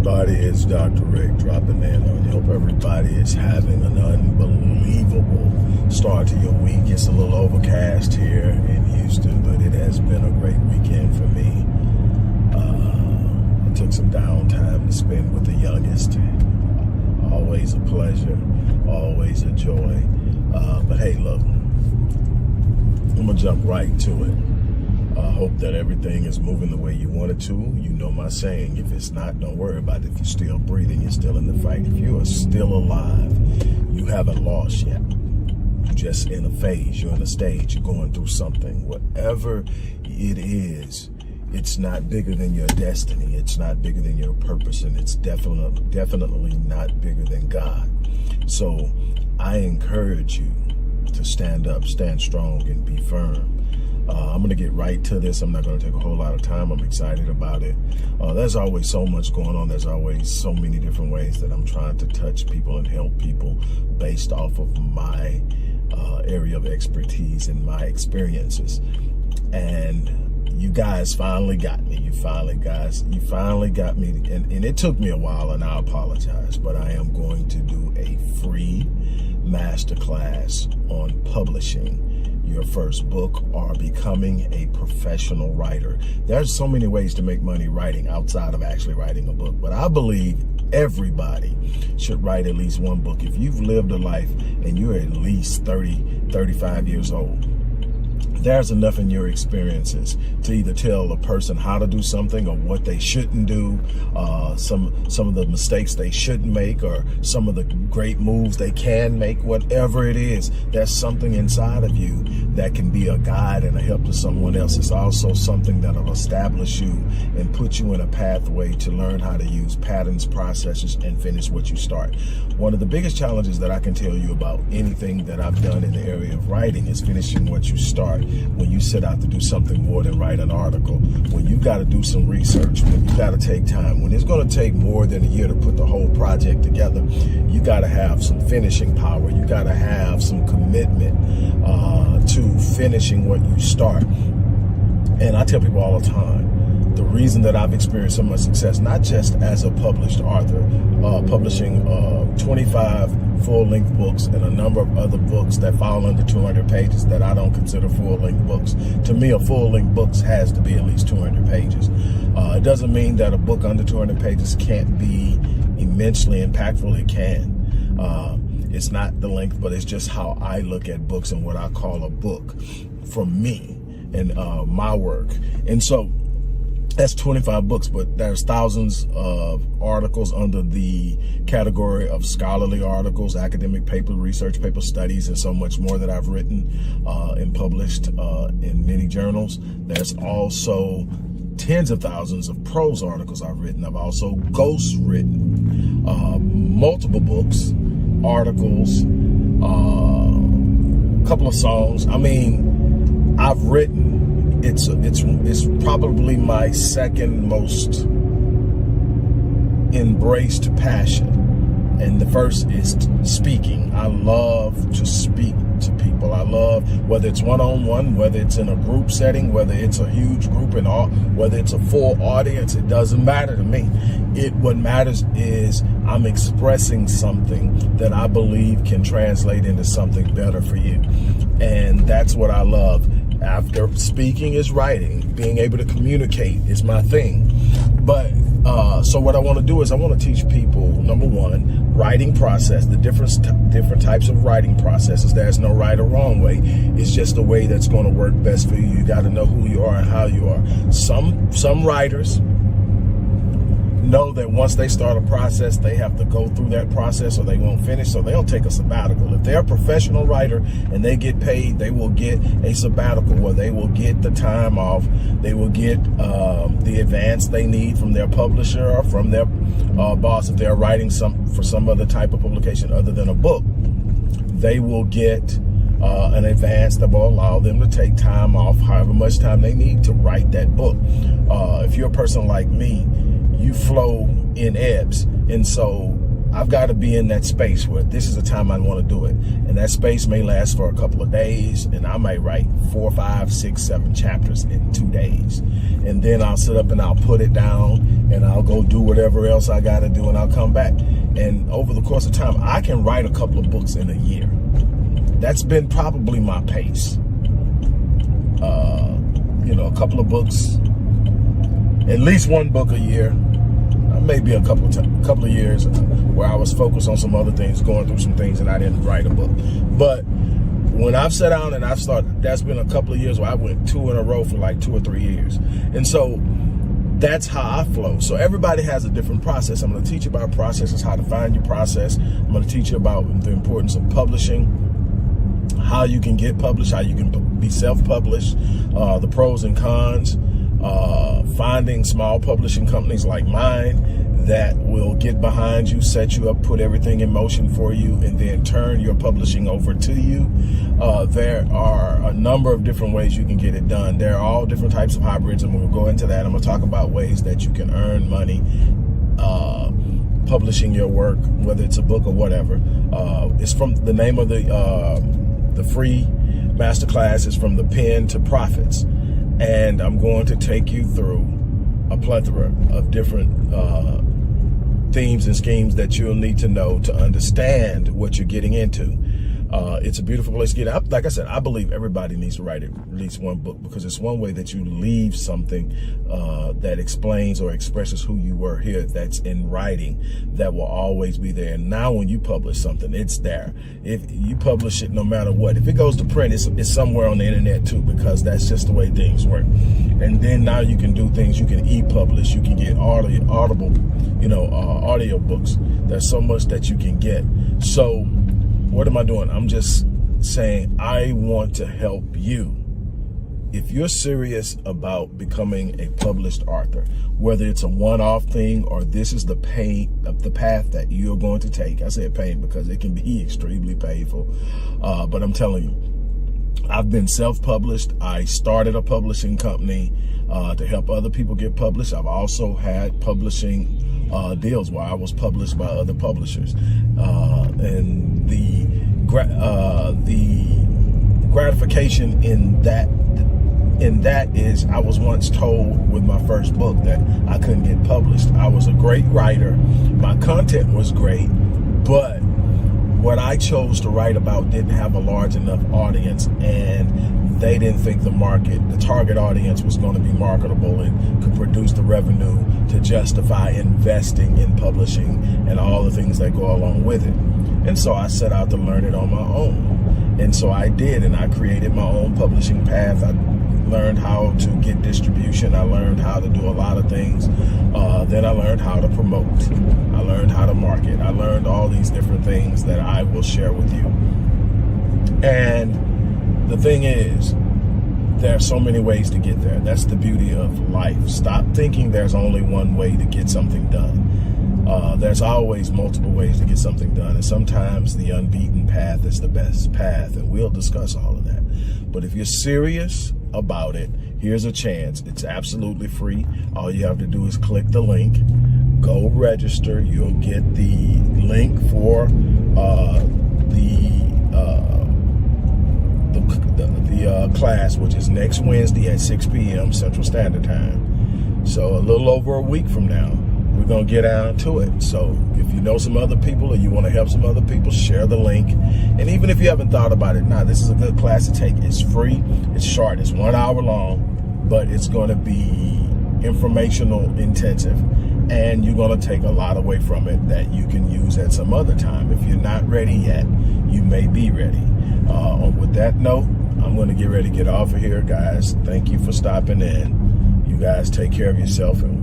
everybody? It's Dr. Rick dropping in on you. Hope everybody is having an unbelievable start to your week. It's a little overcast here in Houston, but it has been a great weekend for me. I took some downtime to spend with the youngest. Always a pleasure, always a joy. But hey, look, I'm gonna jump right to it. Hope that everything is moving the way you want it to. You know my saying, if it's not, don't worry about it. If you're still breathing, you're still in the fight. If you are still alive, you haven't lost yet. You're just in a phase, you're in a stage, you're going through something. Whatever it is, it's not bigger than your destiny. It's not bigger than your purpose, and it's definitely not bigger than God. So I encourage you to stand up, stand strong, and be firm. I'm going to get right to this. I'm not going to take a whole lot of time. I'm excited about it. There's always so much going on. There's always so many different ways that I'm trying to touch people and help people based off of my area of expertise and my experiences. And you guys finally got me. You finally got me. And it took me a while, and I apologize, but I am going to do a free masterclass on publishing your first book or becoming a professional writer. There's so many ways to make money writing outside of actually writing a book, but I believe everybody should write at least one book. If you've lived a life and you're at least 30, 35 years old, there's enough in your experiences to either tell a person how to do something or what they shouldn't do, some of the mistakes they shouldn't make, or some of the great moves they can make. Whatever it is, there's something inside of you that can be a guide and a help to someone else. It's also something that'll establish you and put you in a pathway to learn how to use patterns, processes, and finish what you start. One of the biggest challenges that I can tell you about anything that I've done in the area of writing is finishing what you start. When you set out to do something more than write an article, when you got to do some research, when you got to take time, when it's going to take more than a year to put the whole project together, you got to have some finishing power. You got to have some commitment to finishing what you start. And I tell people all the time, the reason that I've experienced so much success, not just as a published author, publishing 25 full-length books and a number of other books that fall under 200 pages that I don't consider full-length books. To me, a full-length book has to be at least 200 pages. It doesn't mean that a book under 200 pages can't be immensely impactful. It can. It's not the length, but it's just how I look at books and what I call a book for me and my work. And so that's 25 books, but there's thousands of articles under the category of scholarly articles, academic paper, research paper, studies, and so much more that I've written and published in many journals. There's also tens of thousands of prose articles I've written. I've also ghost written multiple books, articles, a couple of songs. I mean, I've written. It's probably my second most embraced passion. And the first is speaking. I love to speak to people. I love, whether it's one-on-one, whether it's in a group setting, whether it's a huge group and all, whether it's a full audience, it doesn't matter to me. What matters is I'm expressing something that I believe can translate into something better for you. And that's what I love. After speaking is writing. Being able to communicate is my thing. But so what I want to do is I want to teach people, number one, writing process, the different types of writing processes. There's no right or wrong way. It's just the way that's going to work best for you. You got to know who you are and how you are. Some writers know that once they start a process, they have to go through that process or they won't finish, so they'll take a sabbatical. If they're a professional writer and they get paid, they will get a sabbatical where they will get the time off. They will get the advance they need from their publisher or from their boss. If they're writing for some other type of publication other than a book, they will get an advance that will allow them to take time off, however much time they need to write that book. If you're a person like me, you flow in ebbs. And so I've got to be in that space where this is the time I want to do it. And that space may last for a couple of days, and I might write 4, 5, 6, 7 chapters in 2 days. And then I'll sit up and I'll put it down, and I'll go do whatever else I got to do, and I'll come back. And over the course of time, I can write a couple of books in a year. That's been probably my pace. A couple of books, at least 1 book a year. Maybe a couple of years where I was focused on some other things, going through some things, and I didn't write a book. But when I've sat down and I've started, that's been a couple of years where I went 2 in a row for like 2 or 3 years. And so that's how I flow. So everybody has a different process. I'm going to teach you about processes, how to find your process. I'm going to teach you about the importance of publishing, how you can get published, how you can be self-published, the pros and cons, finding small publishing companies like mine that will get behind you, set you up, put everything in motion for you, and then turn your publishing over to you. There are a number of different ways you can get it done. There are all different types of hybrids, and we'll go into that. I'm going to talk about ways that you can earn money publishing your work, whether it's a book or whatever. It's from the name of the free masterclass is From the Pen to Profits. And I'm going to take you through a plethora of different themes and schemes that you'll need to know to understand what you're getting into. It's a beautiful place to get out. Like I said, I believe everybody needs to write at least 1 book, because it's one way that you leave something that explains or expresses who you were here, that's in writing, that will always be there. And now when you publish something, it's there. If you publish it, no matter what, if it goes to print, it's somewhere on the internet too, because that's just the way things work. And then now you can do things, you can e-publish, you can get audible, audio books. There's so much that you can get. So what am I doing? I'm just saying I want to help you. If you're serious about becoming a published author, whether it's a one-off thing or this is the path that you're going to take. I say pain because it can be extremely painful, but I'm telling you, I've been self-published. I started a publishing company to help other people get published. I've also had publishing deals where I was published by other publishers, and the gratification in that is I was once told with my first book that I couldn't get published. I was a great writer, my content was great, but what I chose to write about didn't have a large enough audience, and they didn't think the target audience was going to be marketable and could produce the revenue to justify investing in publishing and all the things that go along with it. And so I set out to learn it on my own. And so I did, and I created my own publishing path. I learned how to get distribution. I learned how to do a lot of things. Then I learned how to promote. I learned how to market. I learned all these different things that I will share with you. And the thing is, there are so many ways to get there. That's the beauty of life. Stop thinking there's only one way to get something done. There's always multiple ways to get something done. And sometimes the unbeaten path is the best path. And we'll discuss all of that. But if you're serious about it, here's a chance. It's absolutely free. All you have to do is click the link, go register. You'll get the link for the class, which is next Wednesday at 6 p.m. Central Standard Time. So a little over a week from now, we're going to get down to it. So if you know some other people or you want to help some other people, share the link. And even if you haven't thought about it, now this is a good class to take. It's free, it's short, it's 1 hour long, but it's going to be informational intensive, and you're going to take a lot away from it that you can use at some other time. If you're not ready yet, you may be ready. With that note, I'm going to get ready to get off of here, guys. Thank you for stopping in. You guys take care of yourself, and